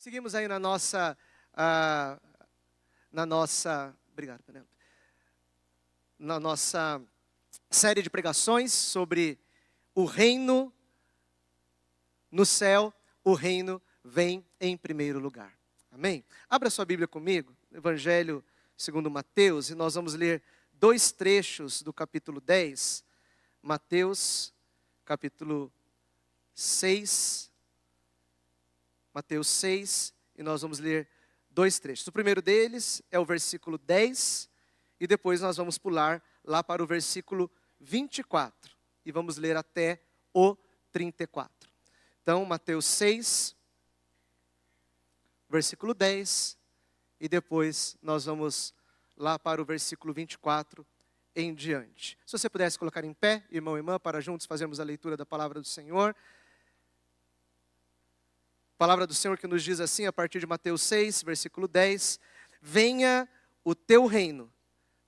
Seguimos aí obrigado, Penelope, na nossa série de pregações sobre o reino no céu, o reino vem em primeiro lugar. Amém? Abra sua Bíblia comigo, Evangelho segundo Mateus, e nós vamos ler dois trechos do capítulo 10, Mateus capítulo 6, Mateus 6, e nós vamos ler dois trechos. O primeiro deles é o versículo 10, e depois nós vamos pular lá para o versículo 24, e vamos ler até o 34. Então, Mateus 6, versículo 10, e depois nós vamos lá para o versículo 24 em diante. Se você pudesse colocar em pé, irmão e irmã, para juntos fazermos a leitura da palavra do Senhor. Palavra do Senhor que nos diz assim, a partir de Mateus 6, versículo 10. Venha o teu reino,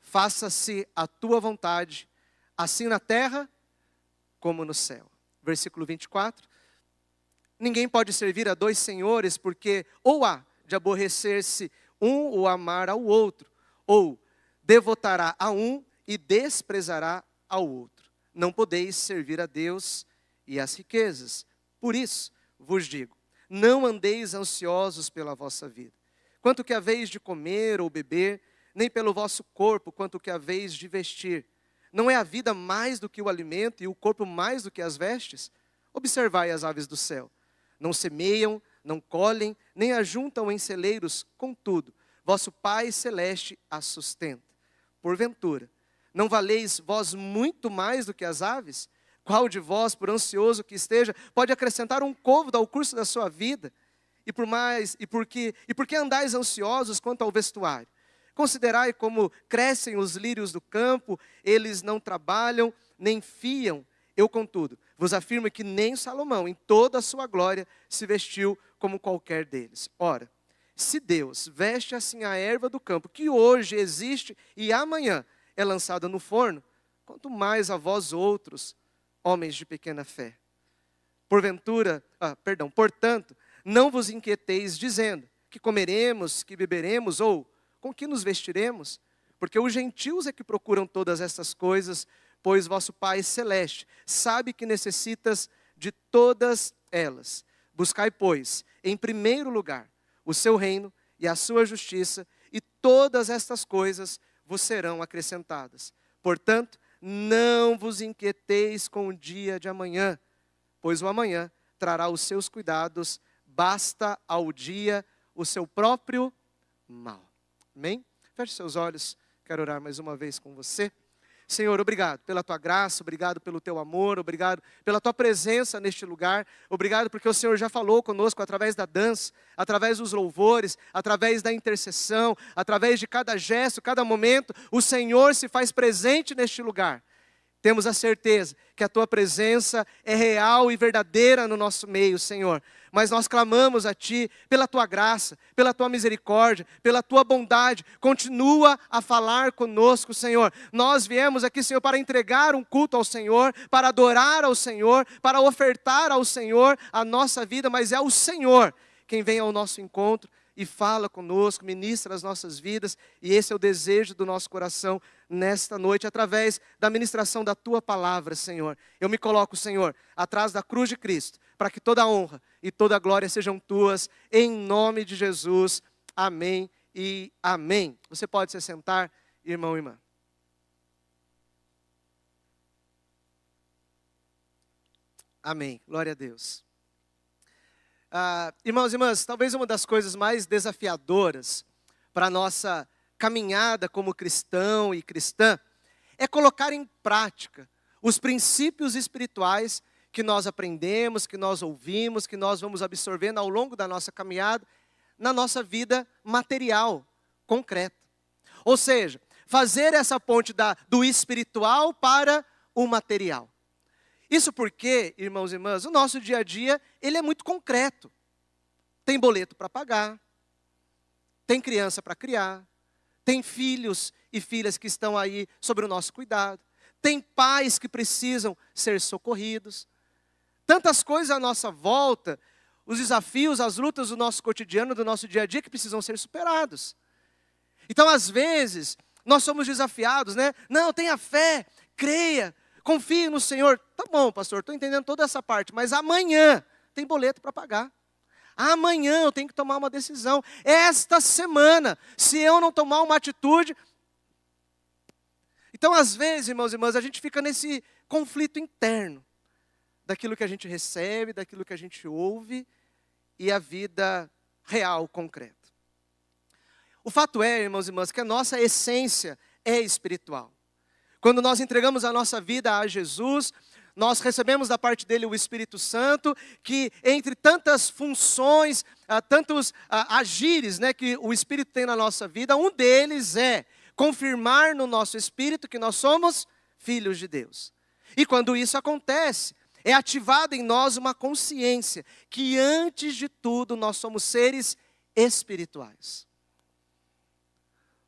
faça-se a tua vontade, assim na terra como no céu. Versículo 24. Ninguém pode servir a dois senhores, porque ou há de aborrecer-se um ou amar ao outro, ou devotará a um e desprezará ao outro. Não podeis servir a Deus e às riquezas. Por isso vos digo, não andeis ansiosos pela vossa vida, quanto que haveis de comer ou beber, nem pelo vosso corpo, quanto que haveis de vestir. Não é a vida mais do que o alimento e o corpo mais do que as vestes? Observai as aves do céu. Não semeiam, não colhem, nem ajuntam em celeiros, contudo, vosso Pai Celeste as sustenta. Porventura, não valeis vós muito mais do que as aves? Qual de vós, por ansioso que esteja, pode acrescentar um côvado ao curso da sua vida? E por que andais ansiosos quanto ao vestuário? Considerai como crescem os lírios do campo, eles não trabalham, nem fiam. Eu, contudo, vos afirmo que nem Salomão, em toda a sua glória, se vestiu como qualquer deles. Ora, se Deus veste assim a erva do campo, que hoje existe e amanhã é lançada no forno, quanto mais a vós outros, homens de pequena fé. Portanto, não vos inquieteis dizendo, que comeremos, que beberemos, ou com que nos vestiremos? Porque os gentios é que procuram todas estas coisas, pois vosso Pai Celeste sabe que necessitas de todas elas. Buscai, pois, em primeiro lugar, o seu reino e a sua justiça, e todas estas coisas vos serão acrescentadas. Portanto, não vos inquieteis com o dia de amanhã, pois o amanhã trará os seus cuidados, basta ao dia o seu próprio mal. Amém? Feche seus olhos, quero orar mais uma vez com você. Senhor, obrigado pela tua graça, obrigado pelo teu amor, obrigado pela tua presença neste lugar, obrigado porque o Senhor já falou conosco através da dança, através dos louvores, através da intercessão, através de cada gesto, cada momento, o Senhor se faz presente neste lugar. Temos a certeza que a tua presença é real e verdadeira no nosso meio, Senhor. Mas nós clamamos a Ti pela Tua graça, pela Tua misericórdia, pela Tua bondade. Continua a falar conosco, Senhor. Nós viemos aqui, Senhor, para entregar um culto ao Senhor, para adorar ao Senhor, para ofertar ao Senhor a nossa vida, mas é o Senhor quem vem ao nosso encontro e fala conosco, ministra as nossas vidas, e esse é o desejo do nosso coração nesta noite, através da ministração da Tua palavra, Senhor. Eu me coloco, Senhor, atrás da cruz de Cristo, para que toda a honra e toda a glória sejam Tuas, em nome de Jesus. Amém e amém. Você pode se sentar, irmão e irmã. Amém, glória a Deus. Irmãos e irmãs, talvez uma das coisas mais desafiadoras para a nossa caminhada como cristão e cristã é colocar em prática os princípios espirituais que nós aprendemos, que nós ouvimos, que nós vamos absorvendo ao longo da nossa caminhada na nossa vida material, concreta. Ou seja, fazer essa ponte do espiritual para o material. Isso porque, irmãos e irmãs, o nosso dia a dia, ele é muito concreto. Tem boleto para pagar, tem criança para criar, tem filhos e filhas que estão aí sob o nosso cuidado, tem pais que precisam ser socorridos. Tantas coisas à nossa volta, os desafios, as lutas do nosso cotidiano, do nosso dia a dia que precisam ser superados. Então, às vezes, nós somos desafiados, né? Não, tenha fé, creia, confie no Senhor. Tá bom, pastor, estou entendendo toda essa parte, mas amanhã tem boleto para pagar. Amanhã eu tenho que tomar uma decisão. Esta semana, se eu não tomar uma atitude... Então, às vezes, irmãos e irmãs, a gente fica nesse conflito interno. Daquilo que a gente recebe, daquilo que a gente ouve e a vida real, concreta. O fato é, irmãos e irmãs, que a nossa essência é espiritual. Quando nós entregamos a nossa vida a Jesus, nós recebemos da parte dele o Espírito Santo, que entre tantas funções, tantos agires, né, que o Espírito tem na nossa vida, um deles é confirmar no nosso espírito que nós somos filhos de Deus. E quando isso acontece, é ativada em nós uma consciência que antes de tudo nós somos seres espirituais.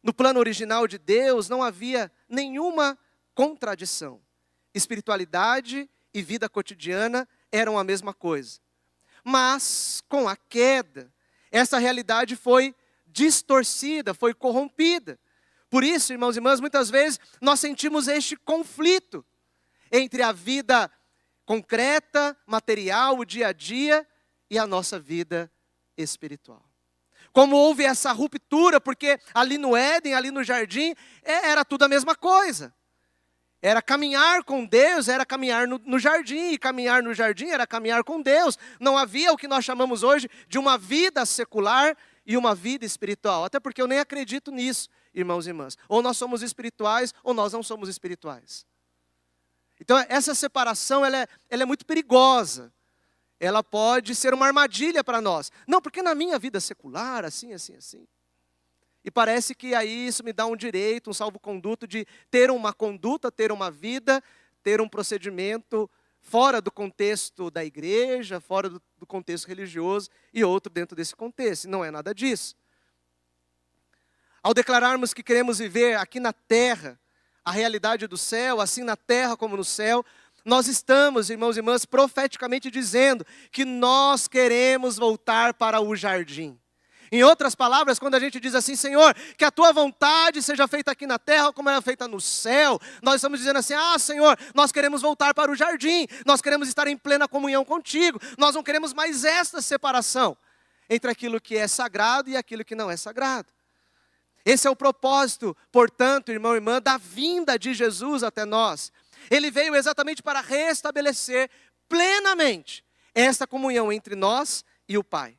No plano original de Deus não havia nenhuma contradição. Espiritualidade e vida cotidiana eram a mesma coisa. Mas com a queda, essa realidade foi distorcida, foi corrompida. Por isso, irmãos e irmãs, muitas vezes nós sentimos este conflito entre a vida concreta, material, o dia a dia e a nossa vida espiritual. Como houve essa ruptura, porque ali no Éden, ali no jardim, era tudo a mesma coisa. Era caminhar com Deus, era caminhar no jardim, e caminhar no jardim era caminhar com Deus. Não havia o que nós chamamos hoje de uma vida secular e uma vida espiritual. Até porque eu nem acredito nisso, irmãos e irmãs. Ou nós somos espirituais, ou nós não somos espirituais. Então essa separação, ela é muito perigosa. Ela pode ser uma armadilha para nós. Não, porque na minha vida secular, assim. E parece que aí isso me dá um direito, um salvo-conduto de ter uma conduta, ter uma vida, ter um procedimento fora do contexto da igreja, fora do contexto religioso e outro dentro desse contexto. E não é nada disso. Ao declararmos que queremos viver aqui na terra, a realidade do céu, assim na terra como no céu, nós estamos, irmãos e irmãs, profeticamente dizendo que nós queremos voltar para o jardim. Em outras palavras, quando a gente diz assim, Senhor, que a tua vontade seja feita aqui na terra como ela é feita no céu, nós estamos dizendo assim, Senhor, nós queremos voltar para o jardim, nós queremos estar em plena comunhão contigo, nós não queremos mais esta separação entre aquilo que é sagrado e aquilo que não é sagrado. Esse é o propósito, portanto, irmão e irmã, da vinda de Jesus até nós. Ele veio exatamente para restabelecer plenamente esta comunhão entre nós e o Pai.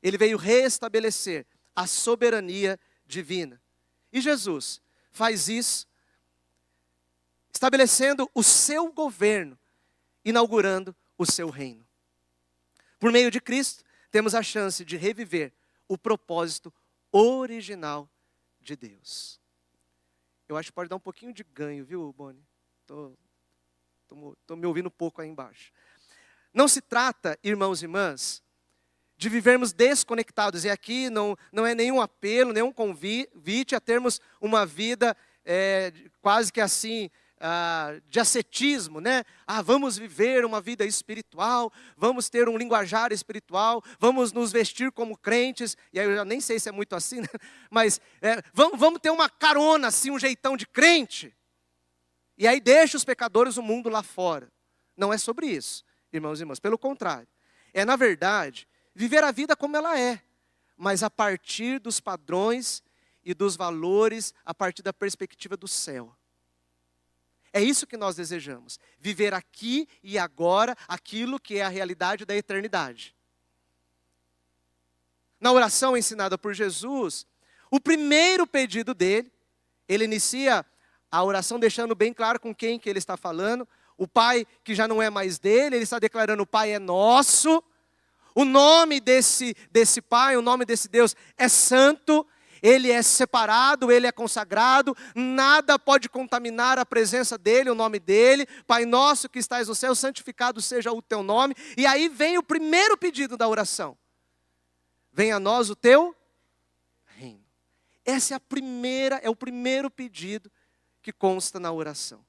Ele veio restabelecer a soberania divina. E Jesus faz isso, estabelecendo o seu governo, inaugurando o seu reino. Por meio de Cristo, temos a chance de reviver o propósito original de Deus. Eu acho que pode dar um pouquinho de ganho, viu, Boni? Estou me ouvindo pouco aí embaixo. Não se trata, irmãos e irmãs, de vivermos desconectados. E aqui não é nenhum apelo, nenhum convite a termos uma vida quase que assim, de ascetismo, né? Vamos viver uma vida espiritual, vamos ter um linguajar espiritual, vamos nos vestir como crentes. E aí eu já nem sei se é muito assim, né? Mas vamos ter uma carona, assim, um jeitão de crente. E aí deixa os pecadores o mundo lá fora. Não é sobre isso, irmãos e irmãs. Pelo contrário. É, na verdade, viver a vida como ela é. Mas a partir dos padrões e dos valores, a partir da perspectiva do céu. É isso que nós desejamos. Viver aqui e agora aquilo que é a realidade da eternidade. Na oração ensinada por Jesus, o primeiro pedido dele, ele inicia a oração deixando bem claro com quem que ele está falando. O Pai que já não é mais dele, ele está declarando: o Pai é nosso. O nome desse Pai, o nome desse Deus é santo. Ele é separado, ele é consagrado. Nada pode contaminar a presença dele, o nome dele. Pai nosso que estás no céu, santificado seja o teu nome. E aí vem o primeiro pedido da oração. Venha a nós o teu reino. Essa é o primeiro pedido que consta na oração.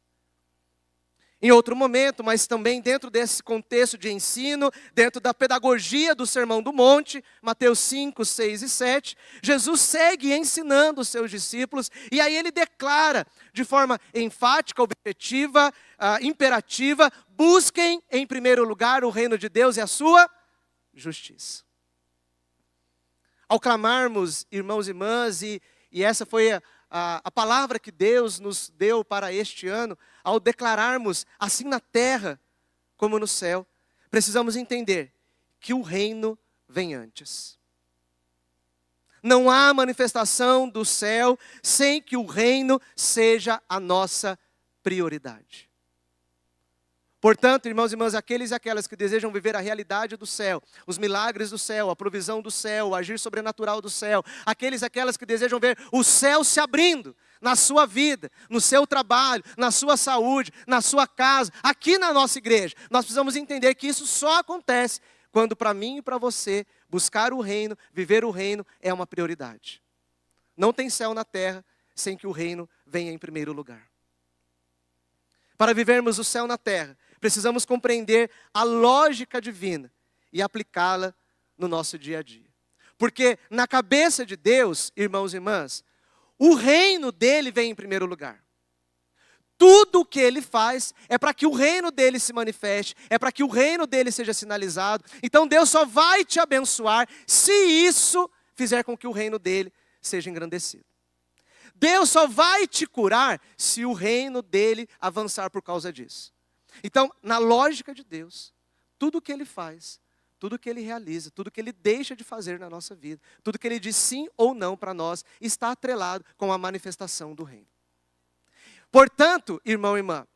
Em outro momento, mas também dentro desse contexto de ensino, dentro da pedagogia do Sermão do Monte, Mateus 5, 6 e 7, Jesus segue ensinando os seus discípulos, e aí ele declara de forma enfática, objetiva, imperativa: busquem em primeiro lugar o reino de Deus e a sua justiça. Ao clamarmos, irmãos e irmãs, e essa foi a palavra que Deus nos deu para este ano, ao declararmos assim na terra como no céu, precisamos entender que o reino vem antes. Não há manifestação do céu sem que o reino seja a nossa prioridade. Portanto, irmãos e irmãs, aqueles e aquelas que desejam viver a realidade do céu, os milagres do céu, a provisão do céu, o agir sobrenatural do céu, aqueles e aquelas que desejam ver o céu se abrindo na sua vida, no seu trabalho, na sua saúde, na sua casa, aqui na nossa igreja, nós precisamos entender que isso só acontece quando para mim e para você, buscar o reino, viver o reino é uma prioridade. Não tem céu na terra sem que o reino venha em primeiro lugar. Para vivermos o céu na terra, precisamos compreender a lógica divina e aplicá-la no nosso dia a dia. Porque na cabeça de Deus, irmãos e irmãs, o reino dele vem em primeiro lugar. Tudo o que ele faz é para que o reino dele se manifeste, é para que o reino dele seja sinalizado. Então Deus só vai te abençoar se isso fizer com que o reino dele seja engrandecido. Deus só vai te curar se o reino dele avançar por causa disso. Então, na lógica de Deus, tudo o que ele faz, tudo o que ele realiza, tudo o que ele deixa de fazer na nossa vida, tudo que ele diz sim ou não para nós, está atrelado com a manifestação do reino. Portanto, irmão e irmã,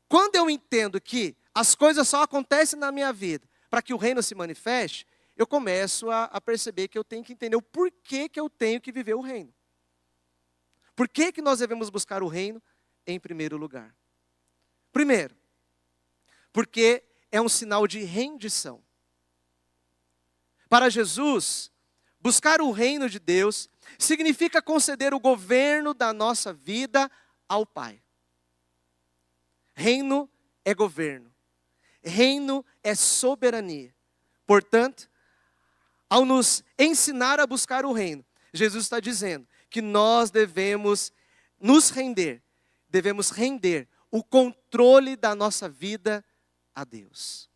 quando eu entendo que as coisas só acontecem na minha vida para que o reino se manifeste, eu começo a perceber que eu tenho que entender o porquê que eu tenho que viver o reino. Por que nós devemos buscar o reino em primeiro lugar? Primeiro, porque é um sinal de rendição. Para Jesus, buscar o reino de Deus significa conceder o governo da nossa vida ao Pai. Reino é governo. Reino é soberania. Portanto, ao nos ensinar a buscar o reino, Jesus está dizendo que nós devemos nos render, devemos render o controle da nossa vida a Deus.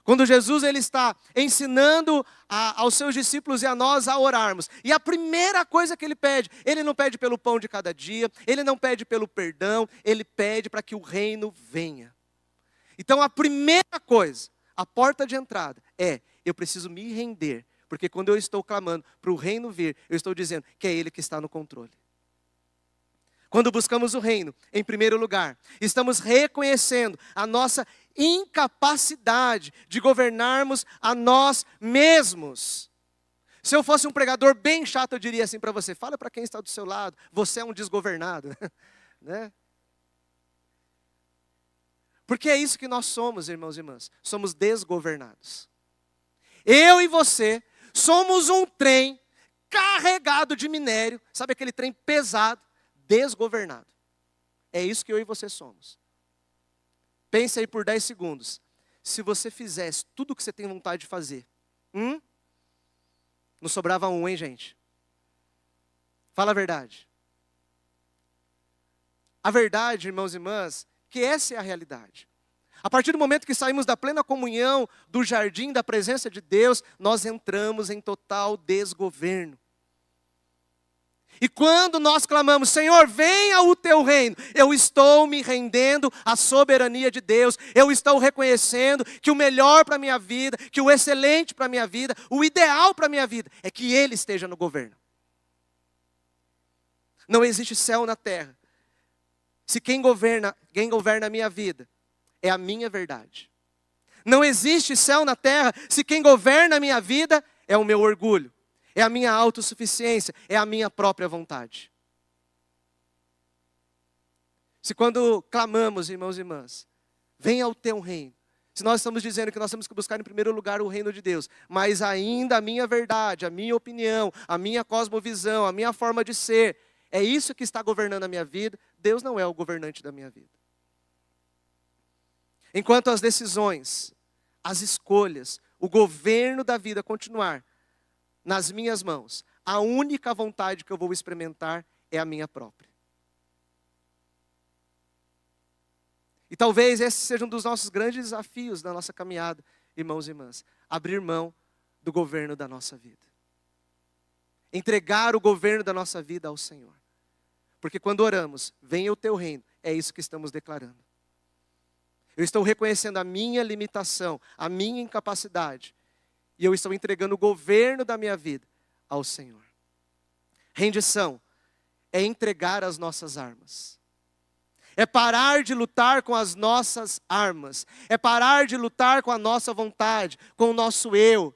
Quando Jesus ele está ensinando aos seus discípulos e a nós a orarmos, e a primeira coisa que ele pede, ele não pede pelo pão de cada dia, ele não pede pelo perdão, ele pede para que o reino venha. Então a primeira coisa, a porta de entrada é, eu preciso me render, porque quando eu estou clamando para o reino vir, eu estou dizendo que é ele que está no controle. Quando buscamos o reino, em primeiro lugar, estamos reconhecendo a nossa incapacidade de governarmos a nós mesmos. Se eu fosse um pregador bem chato, eu diria assim para você: fala para quem está do seu lado, você é um desgovernado. Né? Porque é isso que nós somos, irmãos e irmãs, somos desgovernados. Eu e você somos um trem carregado de minério, sabe aquele trem pesado, desgovernado. É isso que eu e você somos. Pense aí por 10 segundos. Se você fizesse tudo o que você tem vontade de fazer, não sobrava um, hein, gente? Fala a verdade. A verdade, irmãos e irmãs, que essa é a realidade. A partir do momento que saímos da plena comunhão, do jardim da presença de Deus, nós entramos em total desgoverno. E quando nós clamamos, Senhor, venha o teu reino, eu estou me rendendo à soberania de Deus, eu estou reconhecendo que o melhor para a minha vida, que o excelente para a minha vida, o ideal para a minha vida, é que Ele esteja no governo. Não existe céu na terra, se quem governa a minha vida é a minha verdade. Não existe céu na terra, se quem governa a minha vida é o meu orgulho. É a minha autossuficiência, é a minha própria vontade. Se quando clamamos, irmãos e irmãs, venha o teu reino, se nós estamos dizendo que nós temos que buscar em primeiro lugar o reino de Deus, mas ainda a minha verdade, a minha opinião, a minha cosmovisão, a minha forma de ser, é isso que está governando a minha vida, Deus não é o governante da minha vida. Enquanto as decisões, as escolhas, o governo da vida continuar nas minhas mãos, a única vontade que eu vou experimentar é a minha própria. E talvez esse seja um dos nossos grandes desafios da nossa caminhada, irmãos e irmãs. Abrir mão do governo da nossa vida. Entregar o governo da nossa vida ao Senhor. Porque quando oramos, venha o teu reino, é isso que estamos declarando. Eu estou reconhecendo a minha limitação, a minha incapacidade. E eu estou entregando o governo da minha vida ao Senhor. Rendição é entregar as nossas armas. É parar de lutar com as nossas armas. É parar de lutar com a nossa vontade, com o nosso eu.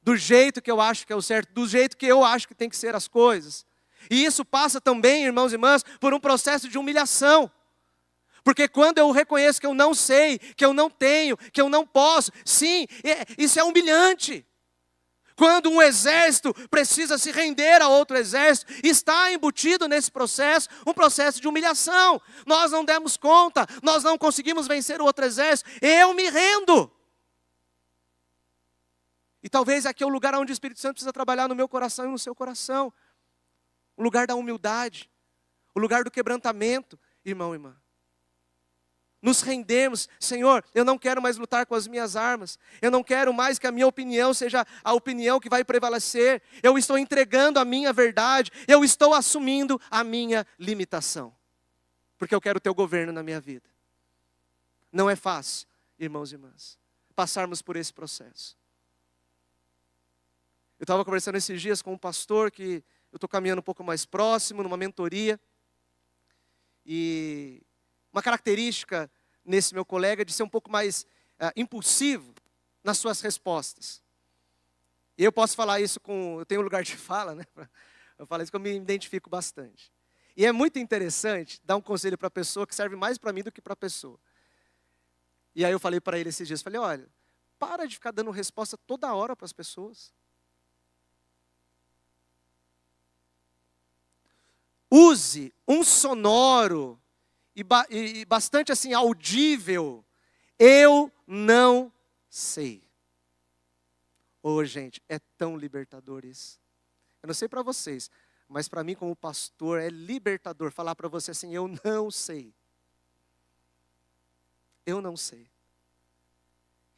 Do jeito que eu acho que é o certo, do jeito que eu acho que tem que ser as coisas. E isso passa também, irmãos e irmãs, por um processo de humilhação. Porque quando eu reconheço que eu não sei, que eu não tenho, que eu não posso, sim, isso é humilhante. Quando um exército precisa se render a outro exército, está embutido nesse processo, um processo de humilhação. Nós não demos conta, nós não conseguimos vencer o outro exército, eu me rendo. E talvez aqui é o lugar onde o Espírito Santo precisa trabalhar no meu coração e no seu coração. O lugar da humildade, o lugar do quebrantamento, irmão e irmã. Nos rendemos, Senhor, eu não quero mais lutar com as minhas armas. Eu não quero mais que a minha opinião seja a opinião que vai prevalecer. Eu estou entregando a minha verdade. Eu estou assumindo a minha limitação. Porque eu quero o teu governo na minha vida. Não é fácil, irmãos e irmãs, passarmos por esse processo. Eu estava conversando esses dias com um pastor que eu estou caminhando um pouco mais próximo, numa mentoria. E uma característica nesse meu colega de ser um pouco mais impulsivo nas suas respostas. E eu posso falar isso eu tenho um lugar de fala, né? Eu falo isso que eu me identifico bastante. E é muito interessante dar um conselho para a pessoa que serve mais para mim do que para a pessoa. E aí eu falei para ele esses dias, falei, olha, para de ficar dando resposta toda hora para as pessoas. Use um sonoro e bastante assim audível, eu não sei. Gente, é tão libertador isso. Eu não sei para vocês, mas para mim como pastor é libertador falar para você assim, eu não sei. Eu não sei.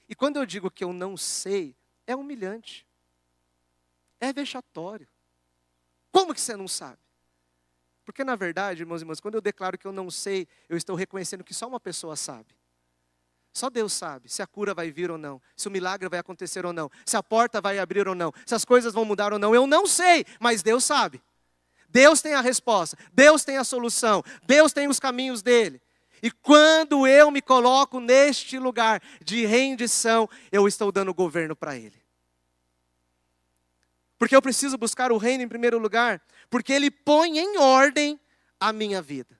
E quando eu digo que eu não sei, é humilhante. É vexatório. Como que você não sabe? Porque na verdade, irmãos e irmãs, quando eu declaro que eu não sei, eu estou reconhecendo que só uma pessoa sabe. Só Deus sabe se a cura vai vir ou não, se o milagre vai acontecer ou não, se a porta vai abrir ou não, se as coisas vão mudar ou não. Eu não sei, mas Deus sabe. Deus tem a resposta, Deus tem a solução, Deus tem os caminhos dele. E quando eu me coloco neste lugar de rendição, eu estou dando o governo para ele. Porque eu preciso buscar o reino em primeiro lugar, porque ele põe em ordem a minha vida.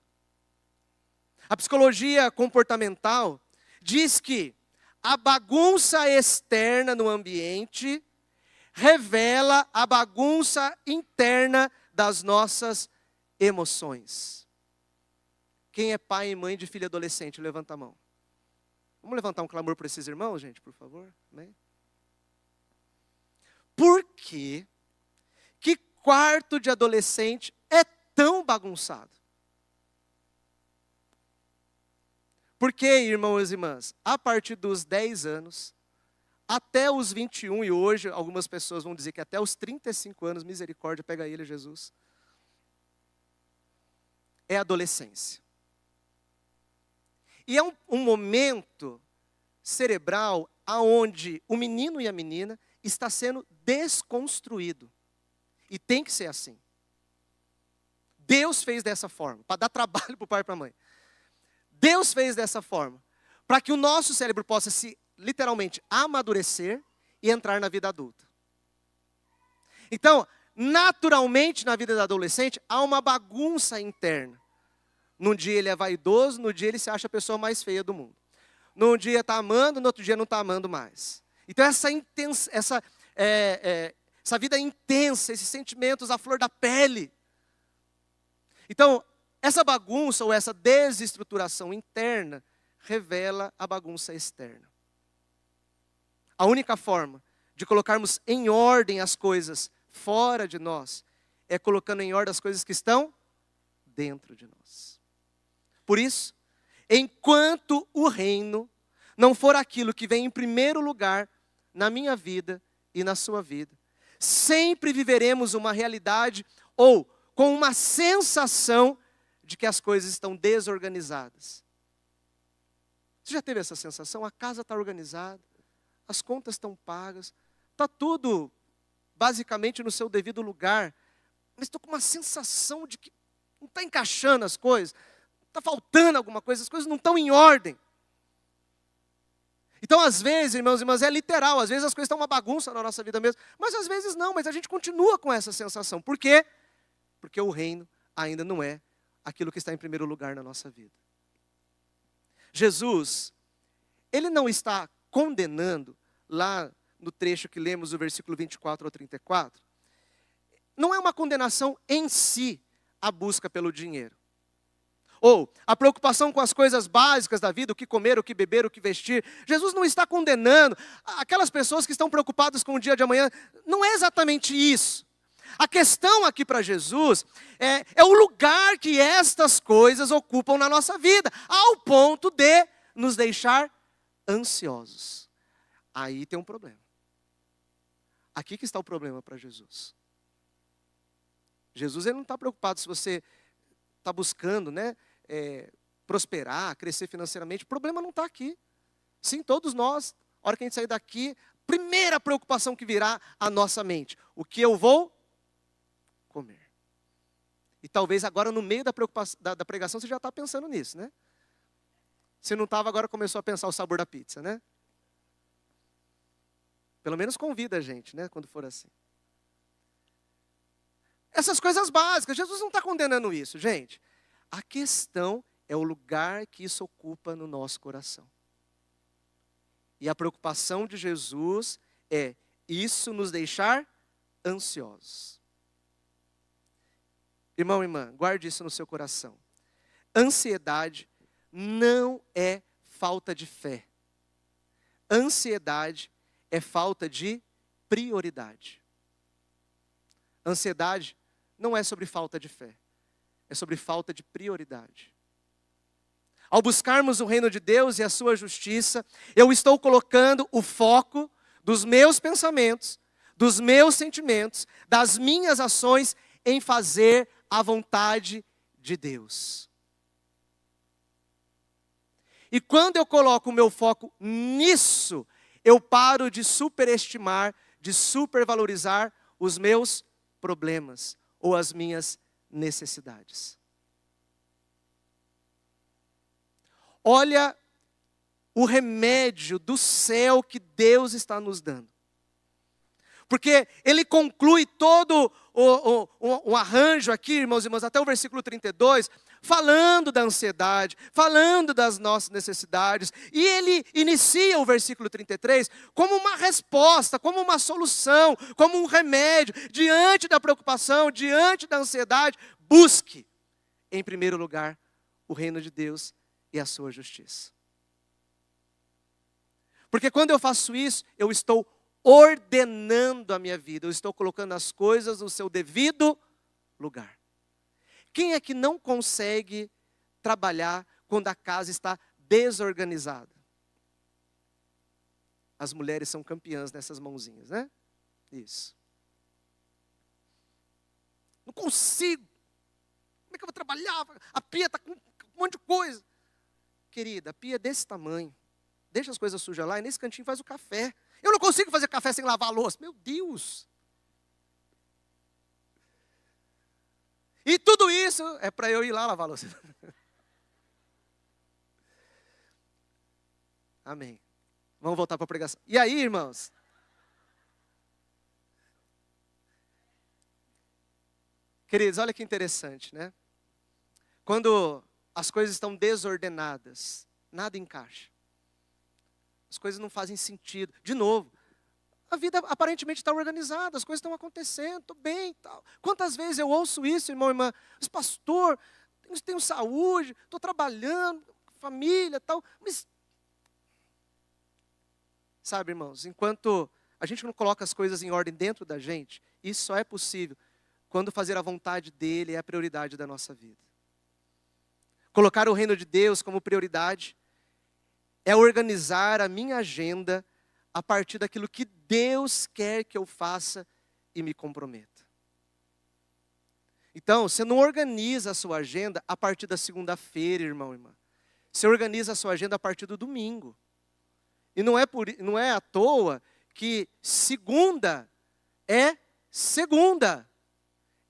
A psicologia comportamental diz que a bagunça externa no ambiente revela a bagunça interna das nossas emoções. Quem é pai e mãe de filho adolescente, levanta a mão. Vamos levantar um clamor por esses irmãos, gente, por favor? Amém? Por que quarto de adolescente é tão bagunçado? Porque, irmãos e irmãs, a partir dos 10 anos, até os 21, e hoje algumas pessoas vão dizer que até os 35 anos, misericórdia, pega ele, Jesus, é adolescência. E é um momento cerebral onde o menino e a menina está sendo desconstruído. E tem que ser assim. Deus fez dessa forma, para dar trabalho para o pai e para a mãe. Deus fez dessa forma, para que o nosso cérebro possa se, literalmente, amadurecer e entrar na vida adulta. Então, naturalmente, na vida do adolescente, há uma bagunça interna. Num dia ele é vaidoso, no dia ele se acha a pessoa mais feia do mundo. Num dia está amando, no outro dia não está amando mais. Então, essa vida intensa, esses sentimentos à flor da pele. Então, essa bagunça ou essa desestruturação interna revela a bagunça externa. A única forma de colocarmos em ordem as coisas fora de nós é colocando em ordem as coisas que estão dentro de nós. Por isso, enquanto o reino não for aquilo que vem em primeiro lugar na minha vida e na sua vida, sempre viveremos uma realidade ou com uma sensação de que as coisas estão desorganizadas. Você já teve essa sensação? A casa está organizada, as contas estão pagas, está tudo basicamente no seu devido lugar, mas estou com uma sensação de que não está encaixando as coisas, está faltando alguma coisa, as coisas não estão em ordem. Então, às vezes, irmãos e irmãs, é literal, às vezes as coisas estão uma bagunça na nossa vida mesmo, mas às vezes não, mas a gente continua com essa sensação. Por quê? Porque o reino ainda não é aquilo que está em primeiro lugar na nossa vida. Jesus, ele não está condenando, lá no trecho que lemos, do versículo 24 ao 34, não é uma condenação em si a busca pelo dinheiro. Ou a preocupação com as coisas básicas da vida, o que comer, o que beber, o que vestir. Jesus não está condenando aquelas pessoas que estão preocupadas com o dia de amanhã. Não é exatamente isso. A questão aqui para Jesus é o lugar que estas coisas ocupam na nossa vida, ao ponto de nos deixar ansiosos. Aí tem um problema. Aqui que está o problema para Jesus. Jesus, ele não está preocupado se você está buscando, prosperar, crescer financeiramente. O problema não está aqui. Sim, todos nós, a hora que a gente sair daqui, primeira preocupação que virá à nossa mente: o que eu vou comer? E talvez agora no meio da pregação você já está pensando nisso, né? Se não estava, agora começou a pensar o sabor da pizza, né? Pelo menos convida a gente, né? Quando for assim. Essas coisas básicas, Jesus não está condenando isso, gente. A questão é o lugar que isso ocupa no nosso coração. E a preocupação de Jesus é isso nos deixar ansiosos. Irmão e irmã, guarde isso no seu coração. Ansiedade não é falta de fé. Ansiedade é falta de prioridade. Ansiedade não é sobre falta de fé, é sobre falta de prioridade. Ao buscarmos o reino de Deus e a sua justiça, eu estou colocando o foco dos meus pensamentos, dos meus sentimentos, das minhas ações em fazer a vontade de Deus. E quando eu coloco o meu foco nisso, eu paro de superestimar, de supervalorizar os meus problemas ou as minhas necessidades. Olha o remédio do céu que Deus está nos dando. Porque ele conclui todo o arranjo aqui, irmãos e irmãs, até o versículo 32, falando da ansiedade, falando das nossas necessidades. E ele inicia o versículo 33 como uma resposta, como uma solução, como um remédio. Diante da preocupação, diante da ansiedade, busque, em primeiro lugar, o reino de Deus e a sua justiça. Porque quando eu faço isso, eu estou ordenando a minha vida, eu estou colocando as coisas no seu devido lugar. Quem é que não consegue trabalhar quando a casa está desorganizada? As mulheres são campeãs nessas mãozinhas, né? Isso. Não consigo. Como é que eu vou trabalhar? A pia está com um monte de coisa. Querida, a pia é desse tamanho. Deixa as coisas sujas lá e nesse cantinho faz o café. Eu não consigo fazer café sem lavar a louça. Meu Deus! E tudo isso é para eu ir lá lavar a louça. Amém. Vamos voltar para a pregação. E aí, irmãos? Queridos, olha que interessante, né? Quando as coisas estão desordenadas, nada encaixa. As coisas não fazem sentido. De novo, a vida aparentemente está organizada, as coisas estão acontecendo, estou bem e tal. Quantas vezes eu ouço isso, irmão e irmã? Mas pastor, tenho saúde, estou trabalhando, família e tal. Mas, sabe, irmãos, enquanto a gente não coloca as coisas em ordem dentro da gente, isso só é possível quando fazer a vontade dele é a prioridade da nossa vida. Colocar o reino de Deus como prioridade é organizar a minha agenda a partir daquilo que Deus quer que eu faça e me comprometa. Então, você não organiza a sua agenda a partir da segunda-feira, irmão e irmã. Você organiza a sua agenda a partir do domingo. E não é à toa que segunda é segunda.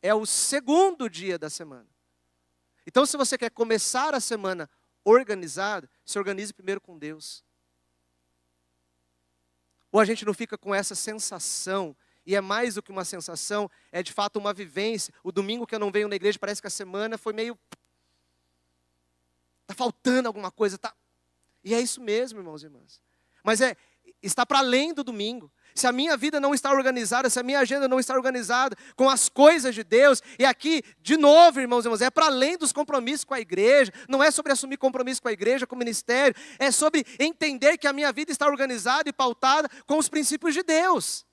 É o segundo dia da semana. Então, se você quer começar a semana organizado, se organize primeiro com Deus. Ou a gente não fica com essa sensação, e é mais do que uma sensação, é de fato uma vivência. O domingo que eu não venho na igreja, parece que a semana foi meio... Está faltando alguma coisa, tá? E é isso mesmo, irmãos e irmãs. Mas está para além do domingo. Se a minha vida não está organizada, se a minha agenda não está organizada com as coisas de Deus, e aqui, de novo, irmãos e irmãs, é para além dos compromissos com a igreja, não é sobre assumir compromisso com a igreja, com o ministério, é sobre entender que a minha vida está organizada e pautada com os princípios de Deus.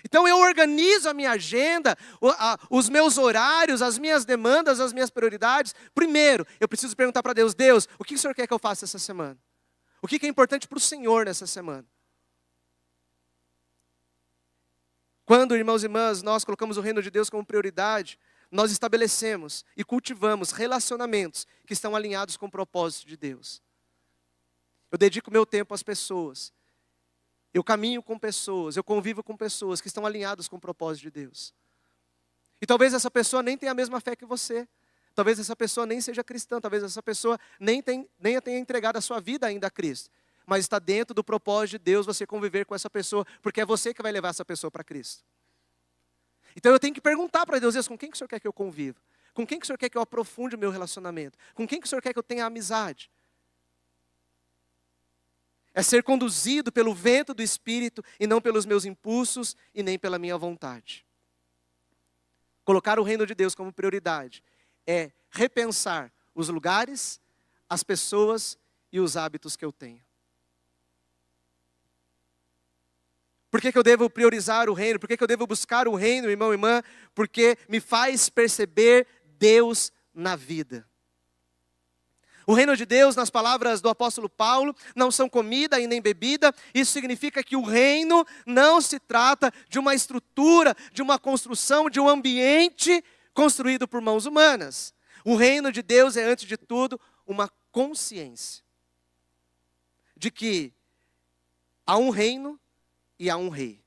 Então eu organizo a minha agenda, os meus horários, as minhas demandas, as minhas prioridades. Primeiro, eu preciso perguntar para Deus, Deus, o que o Senhor quer que eu faça essa semana? O que é importante para o Senhor nessa semana? Quando, irmãos e irmãs, nós colocamos o reino de Deus como prioridade, nós estabelecemos e cultivamos relacionamentos que estão alinhados com o propósito de Deus. Eu dedico meu tempo às pessoas. Eu caminho com pessoas, eu convivo com pessoas que estão alinhadas com o propósito de Deus. E talvez essa pessoa nem tenha a mesma fé que você. Talvez essa pessoa nem seja cristã, talvez essa pessoa nem tenha entregado a sua vida ainda a Cristo. Mas está dentro do propósito de Deus você conviver com essa pessoa, porque é você que vai levar essa pessoa para Cristo. Então eu tenho que perguntar para Deus, com quem que o Senhor quer que eu conviva? Com quem que o Senhor quer que eu aprofunde o meu relacionamento? Com quem que o Senhor quer que eu tenha amizade? É ser conduzido pelo vento do Espírito e não pelos meus impulsos e nem pela minha vontade. Colocar o reino de Deus como prioridade é repensar os lugares, as pessoas e os hábitos que eu tenho. Por que eu devo priorizar o reino? Por que eu devo buscar o reino, irmão e irmã? Porque me faz perceber Deus na vida. O reino de Deus, nas palavras do apóstolo Paulo, não são comida e nem bebida. Isso significa que o reino não se trata de uma estrutura, de uma construção, de um ambiente construído por mãos humanas. O reino de Deus é, antes de tudo, uma consciência de que há um reino e há um rei.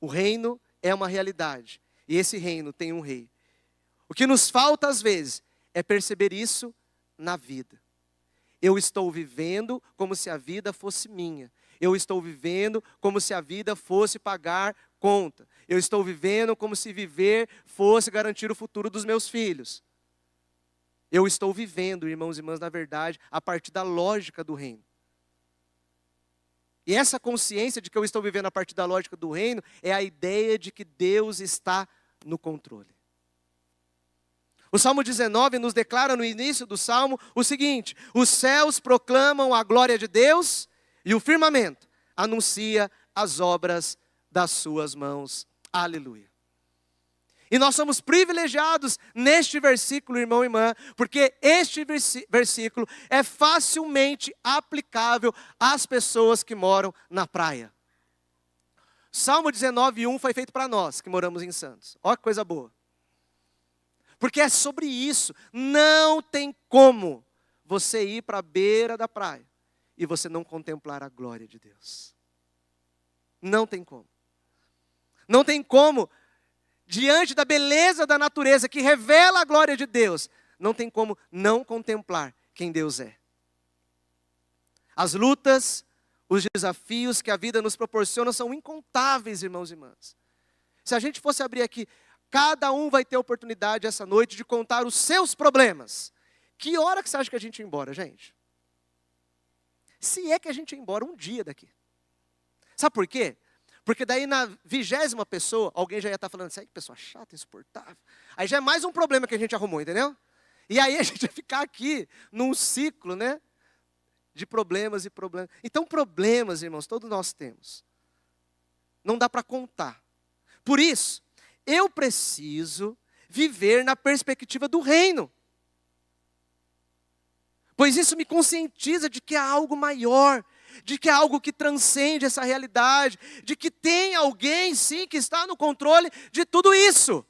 O reino é uma realidade e esse reino tem um rei. O que nos falta às vezes é perceber isso na vida. Eu estou vivendo como se a vida fosse minha. Eu estou vivendo como se a vida fosse pagar conta. Eu estou vivendo como se viver fosse garantir o futuro dos meus filhos. Eu estou vivendo, irmãos e irmãs, na verdade, a partir da lógica do reino. E essa consciência de que eu estou vivendo a partir da lógica do reino é a ideia de que Deus está no controle. O Salmo 19 nos declara no início do Salmo o seguinte: os céus proclamam a glória de Deus e o firmamento anuncia as obras das suas mãos. Aleluia. E nós somos privilegiados neste versículo, irmão e irmã, porque este versículo é facilmente aplicável às pessoas que moram na praia. Salmo 19:1 foi feito para nós que moramos em Santos. Olha que coisa boa. Porque é sobre isso. Não tem como você ir para a beira da praia e você não contemplar a glória de Deus. Não tem como. Não tem como, diante da beleza da natureza que revela a glória de Deus, não tem como não contemplar quem Deus é. As lutas, os desafios que a vida nos proporciona são incontáveis, irmãos e irmãs. Se a gente fosse abrir aqui, cada um vai ter a oportunidade essa noite de contar os seus problemas. Que hora que você acha que a gente ia embora, gente? Se é que a gente ia embora um dia daqui. Sabe por quê? Porque daí na 20ª pessoa, alguém já ia estar falando assim, pessoa chata, insuportável. Aí já é mais um problema que a gente arrumou, entendeu? E aí a gente vai ficar aqui num ciclo, né? De problemas e problemas. Então problemas, irmãos, todos nós temos. Não dá para contar. Por isso, eu preciso viver na perspectiva do reino. Pois isso me conscientiza de que há algo maior, de que há algo que transcende essa realidade, de que tem alguém, sim, que está no controle de tudo isso.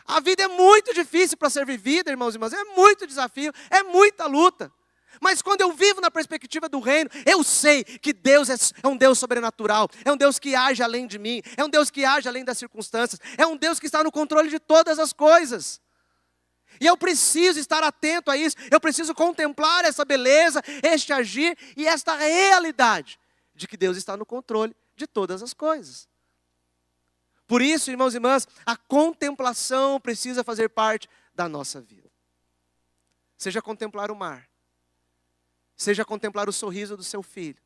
A vida é muito difícil para ser vivida, irmãos e irmãs, é muito desafio, é muita luta. Mas quando eu vivo na perspectiva do reino, eu sei que Deus é um Deus sobrenatural, é um Deus que age além de mim, é um Deus que age além das circunstâncias, é um Deus que está no controle de todas as coisas. E eu preciso estar atento a isso, eu preciso contemplar essa beleza, este agir e esta realidade de que Deus está no controle de todas as coisas. Por isso, irmãos e irmãs, a contemplação precisa fazer parte da nossa vida. Seja contemplar o mar, seja contemplar o sorriso do seu filho,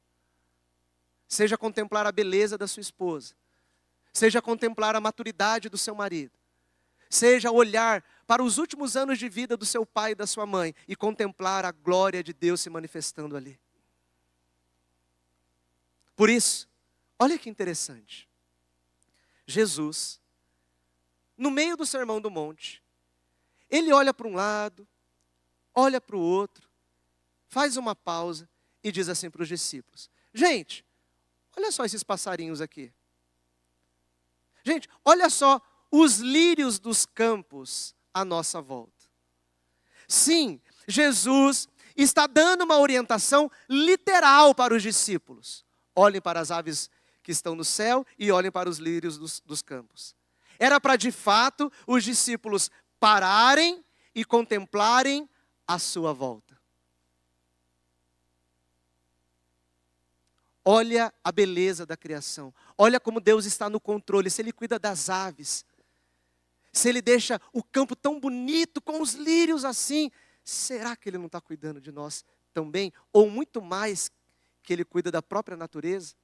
seja contemplar a beleza da sua esposa, seja contemplar a maturidade do seu marido, seja olhar para os últimos anos de vida do seu pai e da sua mãe e contemplar a glória de Deus se manifestando ali. Por isso, olha que interessante. Jesus, no meio do Sermão do Monte, ele olha para um lado, olha para o outro, faz uma pausa e diz assim para os discípulos: gente, olha só esses passarinhos aqui. Gente, olha só os lírios dos campos à nossa volta. Sim, Jesus está dando uma orientação literal para os discípulos. Olhem para as aves que estão no céu e olhem para os lírios dos campos. Era para, de fato, os discípulos pararem e contemplarem a sua volta. Olha a beleza da criação. Olha como Deus está no controle. Se Ele cuida das aves, se Ele deixa o campo tão bonito com os lírios assim, será que Ele não está cuidando de nós também? Ou muito mais que Ele cuida da própria natureza?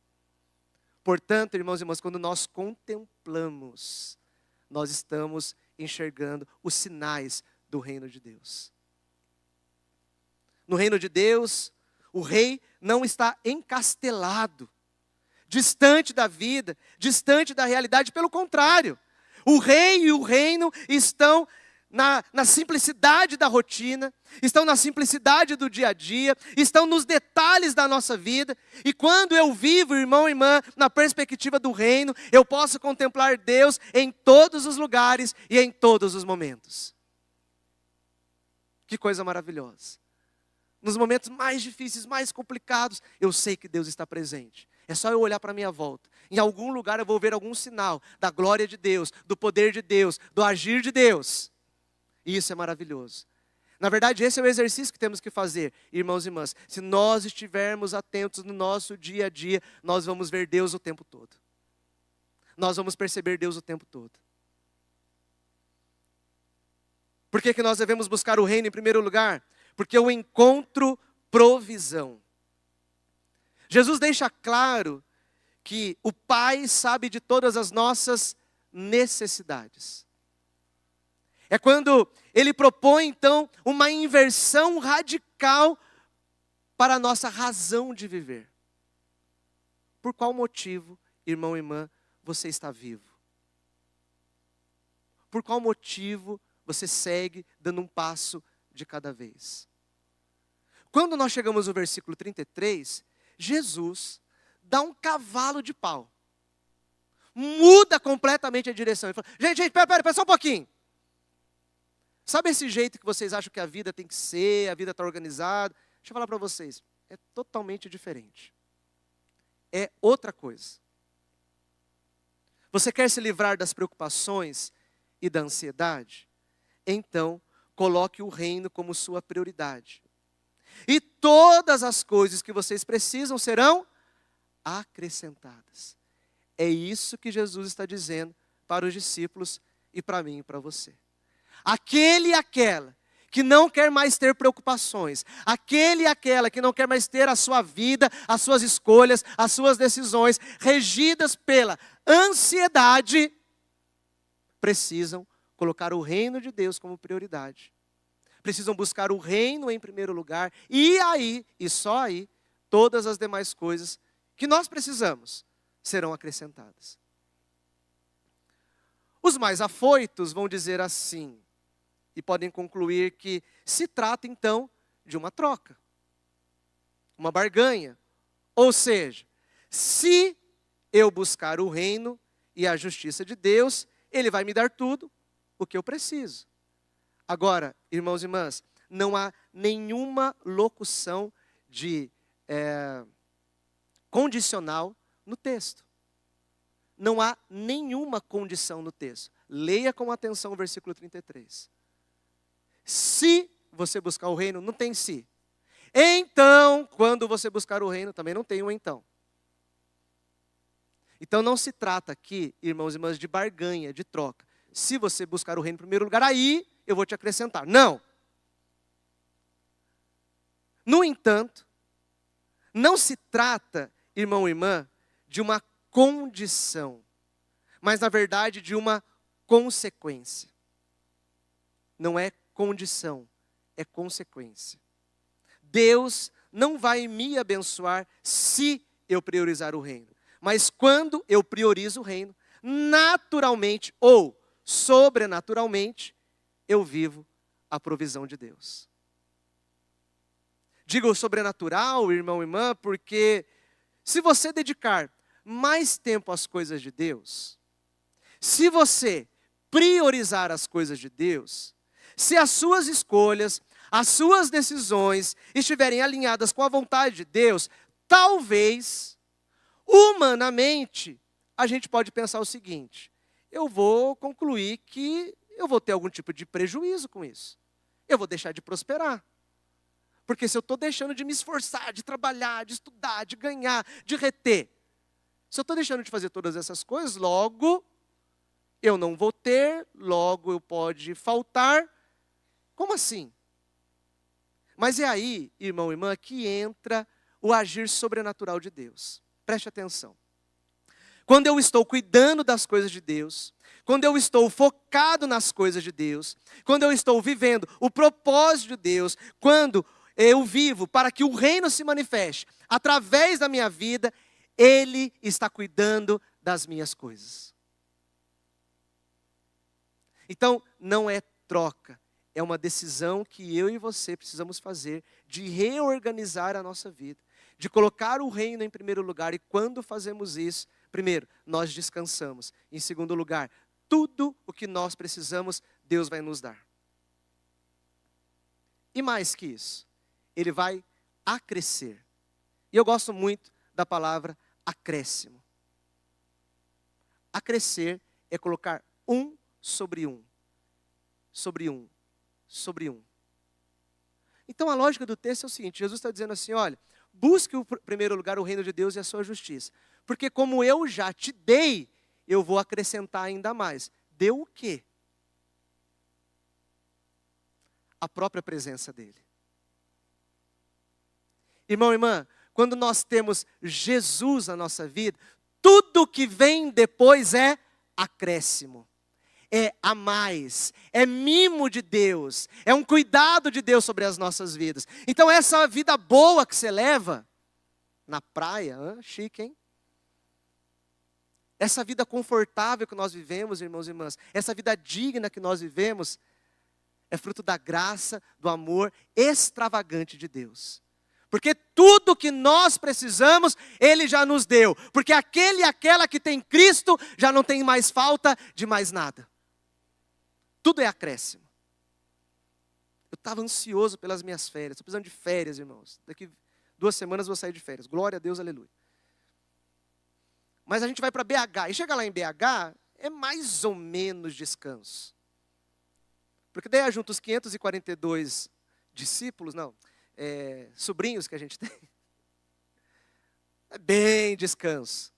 Portanto, irmãos e irmãs, quando nós contemplamos, nós estamos enxergando os sinais do reino de Deus. No reino de Deus, o rei não está encastelado, distante da vida, distante da realidade. Pelo contrário, o rei e o reino estão na simplicidade da rotina, estão na simplicidade do dia a dia, estão nos detalhes da nossa vida. E quando eu vivo, irmão e irmã, na perspectiva do reino, eu posso contemplar Deus em todos os lugares e em todos os momentos. Que coisa maravilhosa. Nos momentos mais difíceis, mais complicados, eu sei que Deus está presente. É só eu olhar para a minha volta. Em algum lugar eu vou ver algum sinal da glória de Deus, do poder de Deus, do agir de Deus. E isso é maravilhoso. Na verdade, esse é o exercício que temos que fazer, irmãos e irmãs. Se nós estivermos atentos no nosso dia a dia, nós vamos ver Deus o tempo todo. Nós vamos perceber Deus o tempo todo. Por que nós devemos buscar o reino em primeiro lugar? Porque eu encontro provisão. Jesus deixa claro que o Pai sabe de todas as nossas necessidades. É quando Ele propõe, então, uma inversão radical para a nossa razão de viver. Por qual motivo, irmão e irmã, você está vivo? Por qual motivo você segue dando um passo de cada vez? Quando nós chegamos no versículo 33, Jesus dá um cavalo de pau. Muda completamente a direção. Ele fala: gente, pera só um pouquinho. Sabe esse jeito que vocês acham que a vida tem que ser, a vida está organizada? Deixa eu falar para vocês, é totalmente diferente. É outra coisa. Você quer se livrar das preocupações e da ansiedade? Então, coloque o reino como sua prioridade. E todas as coisas que vocês precisam serão acrescentadas. É isso que Jesus está dizendo para os discípulos e para mim e para você. Aquele e aquela que não quer mais ter preocupações, aquele e aquela que não quer mais ter a sua vida, as suas escolhas, as suas decisões regidas pela ansiedade, precisam colocar o reino de Deus como prioridade. precisam buscar o reino em primeiro lugar, e aí, e só aí, todas as demais coisas que nós precisamos serão acrescentadas. Os mais afoitos vão dizer assim, e podem concluir que se trata então de uma troca, uma barganha. Ou seja, se eu buscar o reino e a justiça de Deus, Ele vai me dar tudo o que eu preciso. Agora, irmãos e irmãs, não há nenhuma locução de condicional no texto. Não há nenhuma condição no texto. Leia com atenção o versículo 33. Se você buscar o reino, não tem se. Então, quando você buscar o reino, também não tem um então. Então não se trata aqui, irmãos e irmãs, de barganha, de troca. Se você buscar o reino em primeiro lugar, aí eu vou te acrescentar. Não. No entanto, não se trata, irmão e irmã, de uma condição, mas na verdade de uma consequência. Não é condição, é consequência. Deus não vai me abençoar se eu priorizar o reino. Mas quando eu priorizo o reino, naturalmente ou sobrenaturalmente, eu vivo a provisão de Deus. Digo sobrenatural, irmão e irmã, porque se você dedicar mais tempo às coisas de Deus, se você priorizar as coisas de Deus, se as suas escolhas, as suas decisões estiverem alinhadas com a vontade de Deus, talvez, humanamente, a gente pode pensar o seguinte: eu vou concluir que eu vou ter algum tipo de prejuízo com isso. Eu vou deixar de prosperar. Porque se eu estou deixando de me esforçar, de trabalhar, de estudar, de ganhar, de reter, se eu estou deixando de fazer todas essas coisas, logo eu não vou ter, logo eu pode faltar. Como assim? Mas é aí, irmão e irmã, que entra o agir sobrenatural de Deus. Preste atenção. Quando eu estou cuidando das coisas de Deus, quando eu estou focado nas coisas de Deus, quando eu estou vivendo o propósito de Deus, quando eu vivo para que o reino se manifeste através da minha vida, Ele está cuidando das minhas coisas. Então, não é troca, é uma decisão que eu e você precisamos fazer de reorganizar a nossa vida, de colocar o reino em primeiro lugar. E quando fazemos isso, primeiro, nós descansamos. Em segundo lugar, tudo o que nós precisamos, Deus vai nos dar. E mais que isso, Ele vai acrescer. E eu gosto muito da palavra acréscimo. Acrescer é colocar um sobre um. Sobre um. Sobre um. Então a lógica do texto é o seguinte: Jesus está dizendo assim, olha, busque em primeiro lugar o reino de Deus e a sua justiça. Porque como eu já te dei, eu vou acrescentar ainda mais. Deu o quê? A própria presença dEle. Irmão e irmã, quando nós temos Jesus na nossa vida, tudo que vem depois é acréscimo. É a mais, é mimo de Deus, é um cuidado de Deus sobre as nossas vidas. Então essa vida boa que você leva na praia, chique, hein? Essa vida confortável que nós vivemos, irmãos e irmãs, essa vida digna que nós vivemos, é fruto da graça, do amor extravagante de Deus. Porque tudo que nós precisamos, Ele já nos deu. Porque aquele e aquela que tem Cristo, já não tem mais falta de mais nada. Tudo é acréscimo. Eu estava ansioso pelas minhas férias, estou precisando de férias, irmãos. Daqui 2 semanas eu vou sair de férias. Glória a Deus, aleluia. Mas a gente vai para BH, e chega lá em BH, é mais ou menos descanso. Porque daí junto os 542 discípulos, sobrinhos que a gente tem, é bem descanso.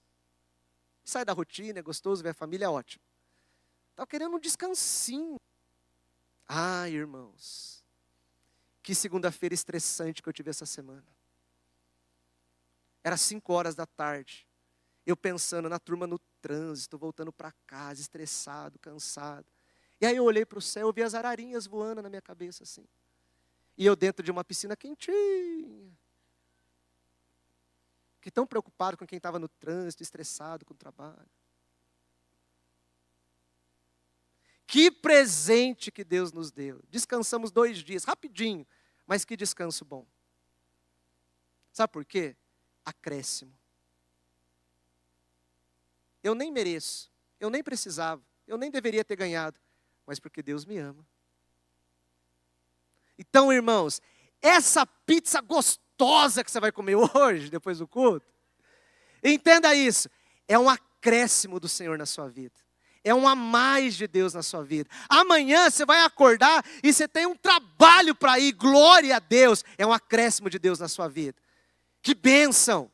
Sai da rotina, é gostoso, ver a família, é ótimo. Estava querendo um descansinho. Irmãos, que segunda-feira estressante que eu tive essa semana. Era 5 horas da tarde. Eu pensando na turma no trânsito, voltando para casa, estressado, cansado. E aí eu olhei para o céu, eu vi as ararinhas voando na minha cabeça assim. E eu dentro de uma piscina quentinha. Fiquei tão preocupado com quem estava no trânsito, estressado com o trabalho. Que presente que Deus nos deu. Descansamos 2 dias, rapidinho, mas que descanso bom. Sabe por quê? Acréscimo. Eu nem mereço, eu nem precisava, eu nem deveria ter ganhado, mas porque Deus me ama. Então, irmãos, essa pizza gostosa que você vai comer hoje, depois do culto, entenda isso, é um acréscimo do Senhor na sua vida. É um a mais de Deus na sua vida. Amanhã você vai acordar e você tem um trabalho para ir, glória a Deus. É um acréscimo de Deus na sua vida. Que bênção!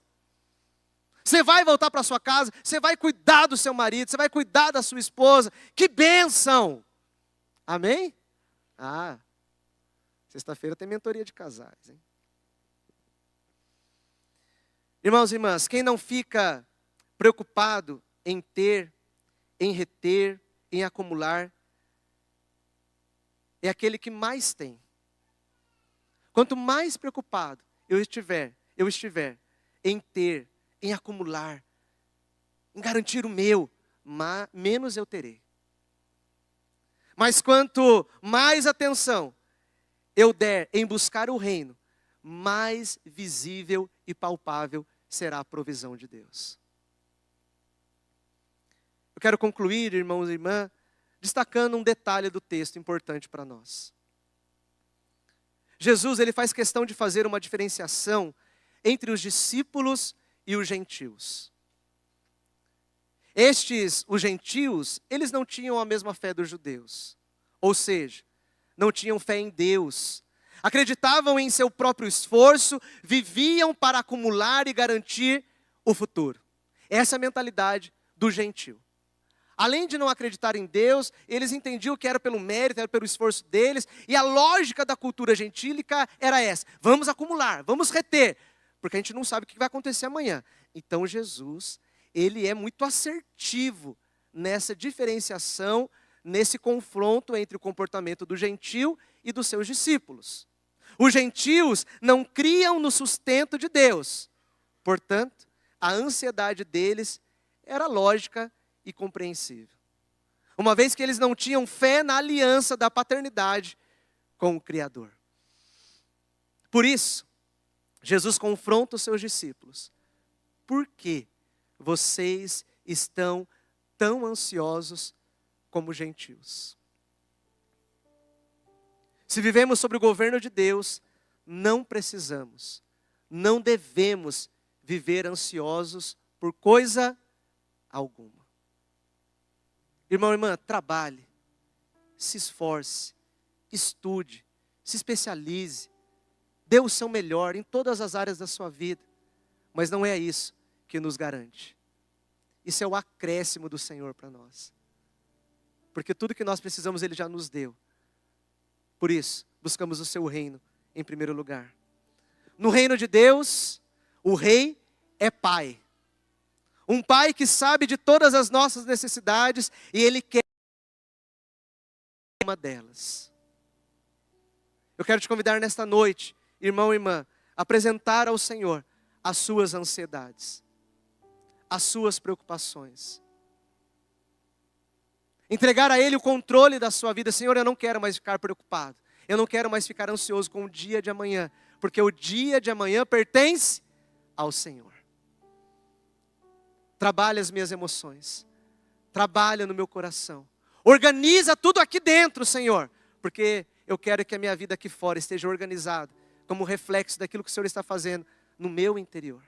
Você vai voltar para sua casa, você vai cuidar do seu marido, você vai cuidar da sua esposa. Que bênção! Amém? Sexta-feira tem mentoria de casais, hein? Irmãos e irmãs, quem não fica preocupado em ter, em reter, em acumular, é aquele que mais tem. Quanto mais preocupado eu estiver em ter, em acumular, em garantir o meu, menos eu terei. Mas quanto mais atenção eu der em buscar o reino, mais visível e palpável será a provisão de Deus. Eu quero concluir, irmãos e irmãs, destacando um detalhe do texto importante para nós. Jesus, ele faz questão de fazer uma diferenciação entre os discípulos e os gentios. Os gentios, eles não tinham a mesma fé dos judeus. Ou seja, não tinham fé em Deus. Acreditavam em seu próprio esforço, viviam para acumular e garantir o futuro. Essa é a mentalidade do gentio. Além de não acreditar em Deus, eles entendiam que era pelo mérito, era pelo esforço deles. E a lógica da cultura gentílica era essa: vamos acumular, vamos reter, porque a gente não sabe o que vai acontecer amanhã. Então Jesus, ele é muito assertivo nessa diferenciação, nesse confronto entre o comportamento do gentio e dos seus discípulos. Os gentios não criam no sustento de Deus. Portanto, a ansiedade deles era lógica e compreensível. Uma vez que eles não tinham fé na aliança da paternidade com o Criador. Por isso, Jesus confronta os seus discípulos. Por que vocês estão tão ansiosos como gentios? Se vivemos sob o governo de Deus, não precisamos, não devemos viver ansiosos por coisa alguma. Irmão e irmã, trabalhe, se esforce, estude, se especialize, dê o seu melhor em todas as áreas da sua vida, mas não é isso que nos garante. Isso é o acréscimo do Senhor para nós. Porque tudo que nós precisamos Ele já nos deu. Por isso, buscamos o seu reino em primeiro lugar. No reino de Deus, o rei é pai. Um pai que sabe de todas as nossas necessidades e Ele quer uma delas. Eu quero te convidar nesta noite, irmão e irmã, a apresentar ao Senhor as suas ansiedades, as suas preocupações. Entregar a Ele o controle da sua vida. Senhor, eu não quero mais ficar preocupado. Eu não quero mais ficar ansioso com o dia de amanhã, porque o dia de amanhã pertence ao Senhor. Trabalha as minhas emoções. Trabalha no meu coração. Organiza tudo aqui dentro, Senhor. Porque eu quero que a minha vida aqui fora esteja organizada como reflexo daquilo que o Senhor está fazendo no meu interior.